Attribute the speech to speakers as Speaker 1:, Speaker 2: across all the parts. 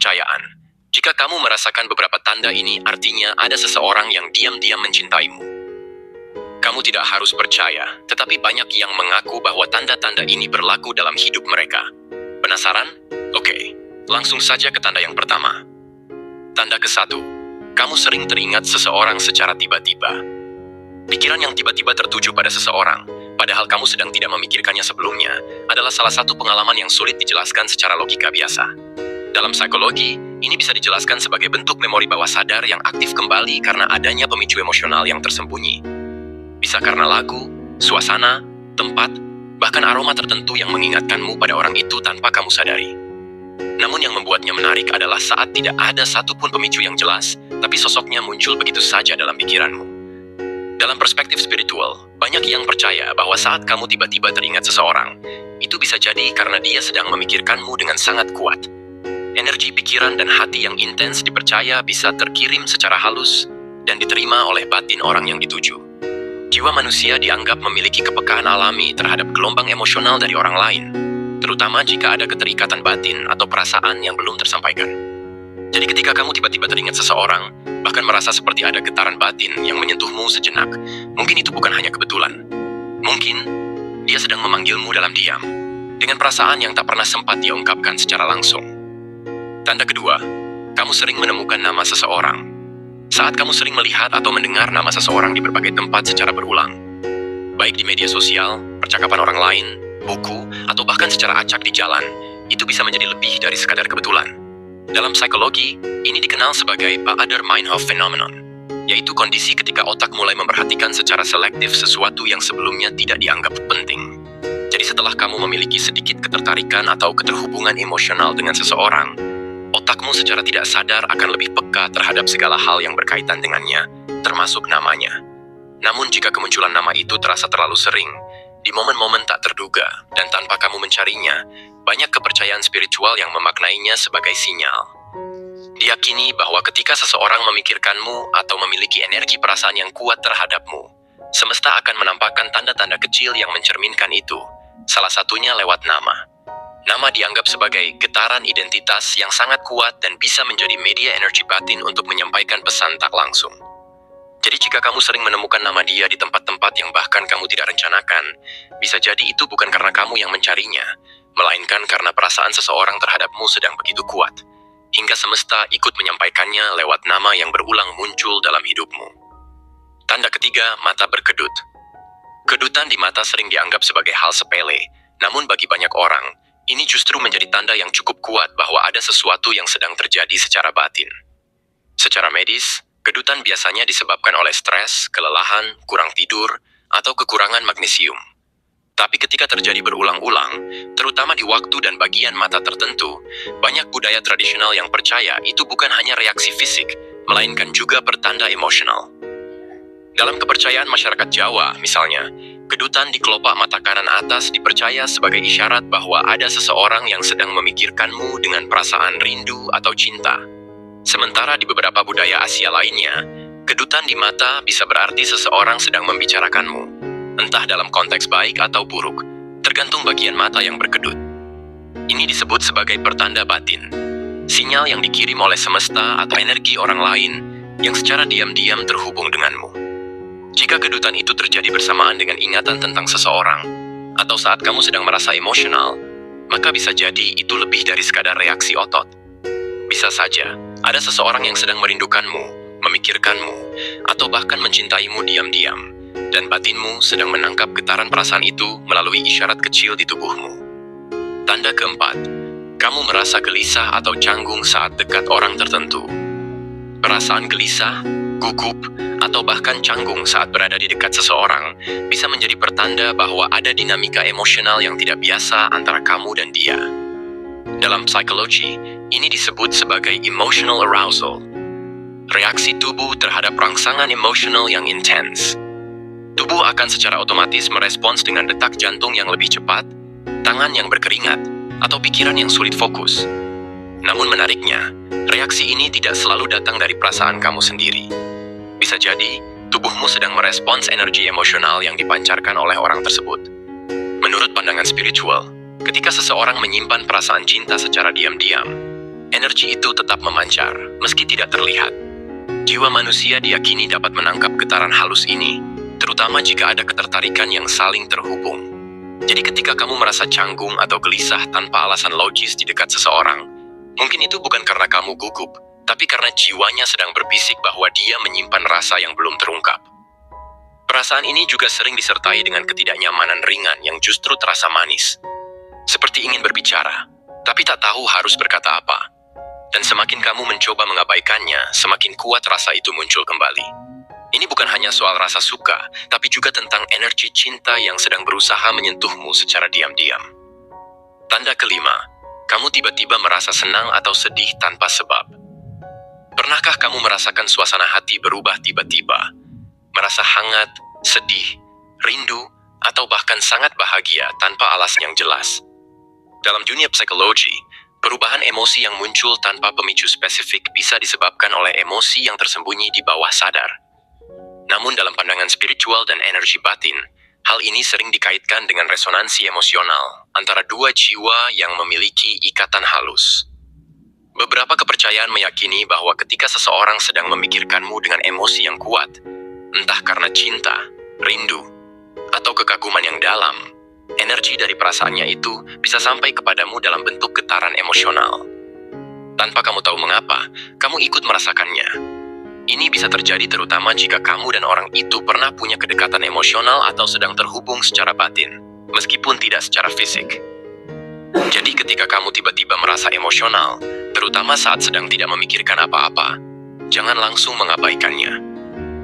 Speaker 1: kepercayaan. Jika kamu merasakan beberapa tanda ini, artinya ada seseorang yang diam-diam mencintaimu. Kamu tidak harus percaya, tetapi banyak yang mengaku bahwa tanda-tanda ini berlaku dalam hidup mereka. Penasaran? Oke, langsung saja ke tanda yang pertama. Tanda ke-1, kamu sering teringat seseorang secara tiba-tiba. Pikiran yang tiba-tiba tertuju pada seseorang, padahal kamu sedang tidak memikirkannya sebelumnya, adalah salah satu pengalaman yang sulit dijelaskan secara logika biasa. Dalam psikologi, ini bisa dijelaskan sebagai bentuk memori bawah sadar yang aktif kembali karena adanya pemicu emosional yang tersembunyi. Bisa karena lagu, suasana, tempat, bahkan aroma tertentu yang mengingatkanmu pada orang itu tanpa kamu sadari. Namun yang membuatnya menarik adalah saat tidak ada satupun pemicu yang jelas, tapi sosoknya muncul begitu saja dalam pikiranmu. Dalam perspektif spiritual, banyak yang percaya bahwa saat kamu tiba-tiba teringat seseorang, itu bisa jadi karena dia sedang memikirkanmu dengan sangat kuat. Energi pikiran dan hati yang intens dipercaya bisa terkirim secara halus dan diterima oleh batin orang yang dituju. Jiwa manusia dianggap memiliki kepekaan alami terhadap gelombang emosional dari orang lain, terutama jika ada keterikatan batin atau perasaan yang belum tersampaikan. Jadi ketika kamu tiba-tiba teringat seseorang, bahkan merasa seperti ada getaran batin yang menyentuhmu sejenak, mungkin itu bukan hanya kebetulan. Mungkin dia sedang memanggilmu dalam diam, dengan perasaan yang tak pernah sempat dia ungkapkan secara langsung. Tanda kedua, kamu sering menemukan nama seseorang. Saat kamu sering melihat atau mendengar nama seseorang di berbagai tempat secara berulang, baik di media sosial, percakapan orang lain, buku, atau bahkan secara acak di jalan, itu bisa menjadi lebih dari sekadar kebetulan. Dalam psikologi, ini dikenal sebagai Baader-Meinhof phenomenon, yaitu kondisi ketika otak mulai memperhatikan secara selektif sesuatu yang sebelumnya tidak dianggap penting. Jadi setelah kamu memiliki sedikit ketertarikan atau keterhubungan emosional dengan seseorang, otakmu secara tidak sadar akan lebih peka terhadap segala hal yang berkaitan dengannya, termasuk namanya. Namun jika kemunculan nama itu terasa terlalu sering, di momen-momen tak terduga, dan tanpa kamu mencarinya, banyak kepercayaan spiritual yang memaknainya sebagai sinyal. Diyakini bahwa ketika seseorang memikirkanmu atau memiliki energi perasaan yang kuat terhadapmu, semesta akan menampakkan tanda-tanda kecil yang mencerminkan itu, salah satunya lewat nama. Nama dianggap sebagai getaran identitas yang sangat kuat dan bisa menjadi media energi batin untuk menyampaikan pesan tak langsung. Jadi jika kamu sering menemukan nama dia di tempat-tempat yang bahkan kamu tidak rencanakan, bisa jadi itu bukan karena kamu yang mencarinya, melainkan karena perasaan seseorang terhadapmu sedang begitu kuat, hingga semesta ikut menyampaikannya lewat nama yang berulang muncul dalam hidupmu. Tanda ketiga, mata berkedut. Kedutan di mata sering dianggap sebagai hal sepele, namun bagi banyak orang, ini justru menjadi tanda yang cukup kuat bahwa ada sesuatu yang sedang terjadi secara batin. Secara medis, kedutan biasanya disebabkan oleh stres, kelelahan, kurang tidur, atau kekurangan magnesium. Tapi ketika terjadi berulang-ulang, terutama di waktu dan bagian mata tertentu, banyak budaya tradisional yang percaya itu bukan hanya reaksi fisik, melainkan juga pertanda emosional. Dalam kepercayaan masyarakat Jawa, misalnya, kedutan di kelopak mata kanan atas dipercaya sebagai isyarat bahwa ada seseorang yang sedang memikirkanmu dengan perasaan rindu atau cinta. Sementara di beberapa budaya Asia lainnya, kedutan di mata bisa berarti seseorang sedang membicarakanmu, entah dalam konteks baik atau buruk, tergantung bagian mata yang berkedut. Ini disebut sebagai pertanda batin, sinyal yang dikirim oleh semesta atau energi orang lain yang secara diam-diam terhubung denganmu. Jika kedutan itu terjadi bersamaan dengan ingatan tentang seseorang, atau saat kamu sedang merasa emosional, maka bisa jadi itu lebih dari sekadar reaksi otot. Bisa saja, ada seseorang yang sedang merindukanmu, memikirkanmu, atau bahkan mencintaimu diam-diam, dan batinmu sedang menangkap getaran perasaan itu melalui isyarat kecil di tubuhmu. Tanda keempat, kamu merasa gelisah atau canggung saat dekat orang tertentu. Perasaan gelisah, gugup, atau bahkan canggung saat berada di dekat seseorang bisa menjadi pertanda bahwa ada dinamika emosional yang tidak biasa antara kamu dan dia. Dalam psikologi, ini disebut sebagai emotional arousal, reaksi tubuh terhadap rangsangan emosional yang intens. Tubuh akan secara otomatis merespons dengan detak jantung yang lebih cepat, tangan yang berkeringat, atau pikiran yang sulit fokus. Namun menariknya, reaksi ini tidak selalu datang dari perasaan kamu sendiri. Bisa jadi, tubuhmu sedang merespons energi emosional yang dipancarkan oleh orang tersebut. Menurut pandangan spiritual, ketika seseorang menyimpan perasaan cinta secara diam-diam, Energi itu tetap memancar, meski tidak terlihat. Jiwa manusia diyakini dapat menangkap getaran halus ini, terutama jika ada ketertarikan yang saling terhubung. Jadi ketika kamu merasa canggung atau gelisah tanpa alasan logis di dekat seseorang, mungkin itu bukan karena kamu gugup, tapi karena jiwanya sedang berbisik bahwa dia menyimpan rasa yang belum terungkap. Perasaan ini juga sering disertai dengan ketidaknyamanan ringan yang justru terasa manis. Seperti ingin berbicara, tapi tak tahu harus berkata apa. Dan semakin kamu mencoba mengabaikannya, semakin kuat rasa itu muncul kembali. Ini bukan hanya soal rasa suka, tapi juga tentang energi cinta yang sedang berusaha menyentuhmu secara diam-diam. Tanda kelima, kamu tiba-tiba merasa senang atau sedih tanpa sebab. Pernahkah kamu merasakan suasana hati berubah tiba-tiba? Merasa hangat, sedih, rindu, atau bahkan sangat bahagia tanpa alasan yang jelas? Dalam dunia psikologi, perubahan emosi yang muncul tanpa pemicu spesifik bisa disebabkan oleh emosi yang tersembunyi di bawah sadar. Namun dalam pandangan spiritual dan energi batin, hal ini sering dikaitkan dengan resonansi emosional antara dua jiwa yang memiliki ikatan halus. Beberapa kepercayaan meyakini bahwa ketika seseorang sedang memikirkanmu dengan emosi yang kuat, entah karena cinta, rindu, atau kekaguman yang dalam, energi dari perasaannya itu bisa sampai kepadamu dalam bentuk getaran emosional. Tanpa kamu tahu mengapa, kamu ikut merasakannya. Ini bisa terjadi terutama jika kamu dan orang itu pernah punya kedekatan emosional atau sedang terhubung secara batin, meskipun tidak secara fisik. Jadi ketika kamu tiba-tiba merasa emosional, terutama saat sedang tidak memikirkan apa-apa, jangan langsung mengabaikannya.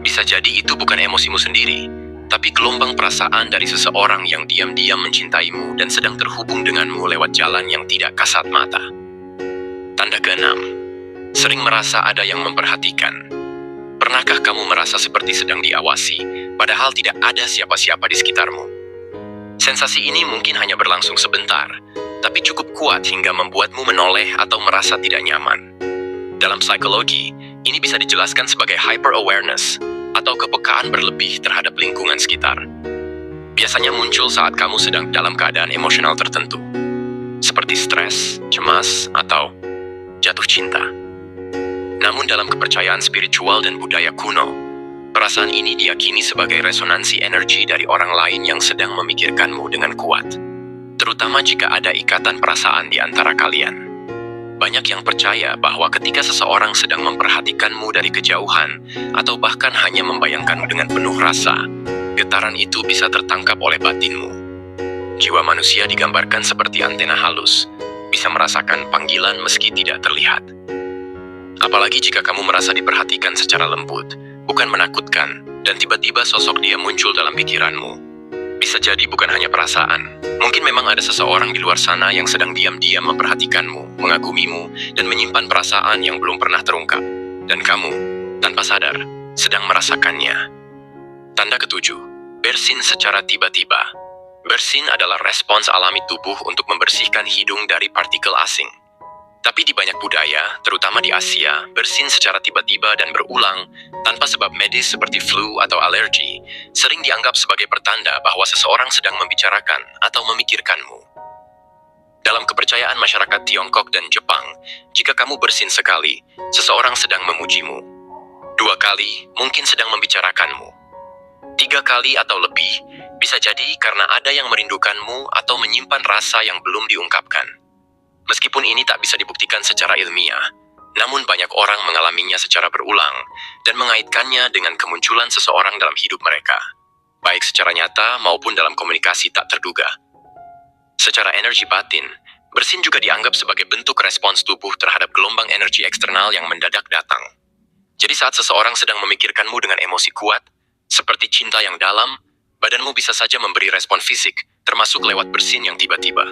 Speaker 1: Bisa jadi itu bukan emosimu sendiri, tapi gelombang perasaan dari seseorang yang diam-diam mencintaimu dan sedang terhubung denganmu lewat jalan yang tidak kasat mata. Tanda keenam, sering merasa ada yang memperhatikan. Pernahkah kamu merasa seperti sedang diawasi, padahal tidak ada siapa-siapa di sekitarmu? Sensasi ini mungkin hanya berlangsung sebentar, tapi cukup kuat hingga membuatmu menoleh atau merasa tidak nyaman. Dalam psikologi, ini bisa dijelaskan sebagai hyper-awareness, atau kepekaan berlebih terhadap lingkungan sekitar. Biasanya muncul saat kamu sedang dalam keadaan emosional tertentu, seperti stres, cemas, atau jatuh cinta. Namun dalam kepercayaan spiritual dan budaya kuno, perasaan ini diyakini sebagai resonansi energi dari orang lain yang sedang memikirkanmu dengan kuat, terutama jika ada ikatan perasaan di antara kalian. Banyak yang percaya bahwa ketika seseorang sedang memperhatikanmu dari kejauhan atau bahkan hanya membayangkanmu dengan penuh rasa, getaran itu bisa tertangkap oleh batinmu. Jiwa manusia digambarkan seperti antena halus, bisa merasakan panggilan meski tidak terlihat. Apalagi jika kamu merasa diperhatikan secara lembut, bukan menakutkan, dan tiba-tiba sosok dia muncul dalam pikiranmu. Bisa jadi bukan hanya perasaan, mungkin memang ada seseorang di luar sana yang sedang diam-diam memperhatikanmu, mengagumimu, dan menyimpan perasaan yang belum pernah terungkap. Dan kamu, tanpa sadar, sedang merasakannya. Tanda ketujuh, bersin secara tiba-tiba. Bersin adalah respons alami tubuh untuk membersihkan hidung dari partikel asing. Tapi di banyak budaya, terutama di Asia, bersin secara tiba-tiba dan berulang, tanpa sebab medis seperti flu atau alergi, sering dianggap sebagai pertanda bahwa seseorang sedang membicarakan atau memikirkanmu. Dalam kepercayaan masyarakat Tiongkok dan Jepang, jika kamu bersin sekali, seseorang sedang memujimu. 2 kali, mungkin sedang membicarakanmu. 3 kali atau lebih, bisa jadi karena ada yang merindukanmu atau menyimpan rasa yang belum diungkapkan. Meskipun ini tak bisa dibuktikan secara ilmiah, namun banyak orang mengalaminya secara berulang dan mengaitkannya dengan kemunculan seseorang dalam hidup mereka, baik secara nyata maupun dalam komunikasi tak terduga. Secara energi batin, bersin juga dianggap sebagai bentuk respons tubuh terhadap gelombang energi eksternal yang mendadak datang. Jadi saat seseorang sedang memikirkanmu dengan emosi kuat, seperti cinta yang dalam, badanmu bisa saja memberi respon fisik, termasuk lewat bersin yang tiba-tiba.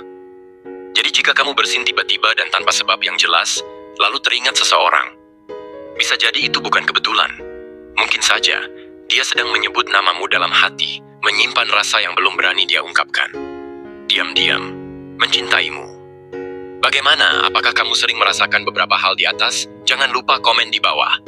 Speaker 1: Jadi jika kamu bersin tiba-tiba dan tanpa sebab yang jelas, lalu teringat seseorang, bisa jadi itu bukan kebetulan. Mungkin saja, dia sedang menyebut namamu dalam hati, menyimpan rasa yang belum berani dia ungkapkan. Diam-diam, mencintaimu. Bagaimana? Apakah kamu sering merasakan beberapa hal di atas? Jangan lupa komen di bawah.